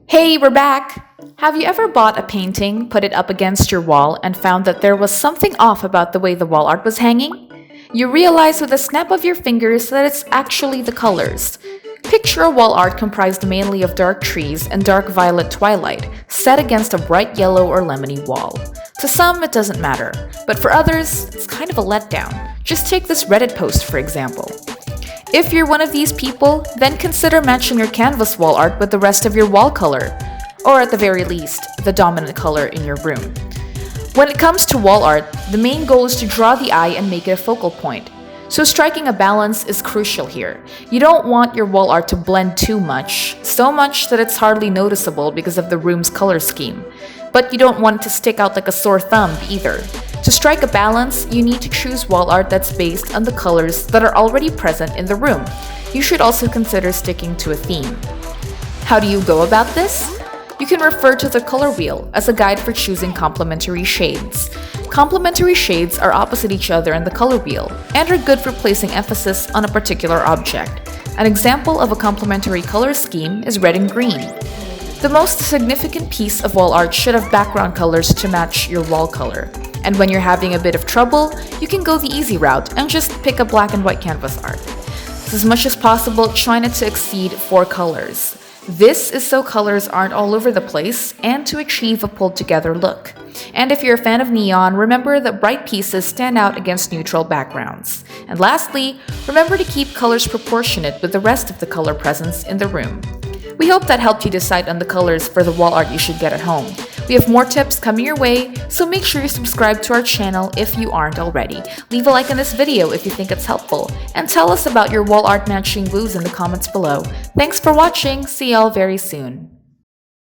Hey, we're back! Have you ever bought a painting, put it up against your wall, and found that there was something off about the way the wall art was hanging? You realize with a snap of your fingers that it's actually the colors. Picture a wall art comprised mainly of dark trees and dark violet twilight, set against a bright yellow or lemony wall. To some, it doesn't matter, but for others, it's kind of a letdown. Just take this Reddit post, for example. If you're one of these people, then consider matching your canvas wall art with the rest of your wall color, or at the very least, the dominant color in your room. When it comes to wall art, the main goal is to draw the eye and make it a focal point. So striking a balance is crucial here. You don't want your wall art to blend too much, so much that it's hardly noticeable because of the room's color scheme. But you don't want it to stick out like a sore thumb either. To strike a balance, you need to choose wall art that's based on the colors that are already present in the room. You should also consider sticking to a theme. How do you go about this? You can refer to the color wheel as a guide for choosing complementary shades. Complementary shades are opposite each other in the color wheel and are good for placing emphasis on a particular object. An example of a complementary color scheme is red and green. The most significant piece of wall art should have background colors to match your wall color. And when you're having a bit of trouble, you can go the easy route and just pick up black and white canvas art. As much as possible, try not to exceed 4 colors. This is so colors aren't all over the place and to achieve a pulled together look. And if you're a fan of neon, remember that bright pieces stand out against neutral backgrounds. And lastly, remember to keep colors proportionate with the rest of the color presence in the room. We hope that helped you decide on the colors for the wall art you should get at home. We have more tips coming your way, so make sure you subscribe to our channel if you aren't already. Leave a like on this video if you think it's helpful, and tell us about your wall art matching woos in the comments below. Thanks for watching, see y'all very soon.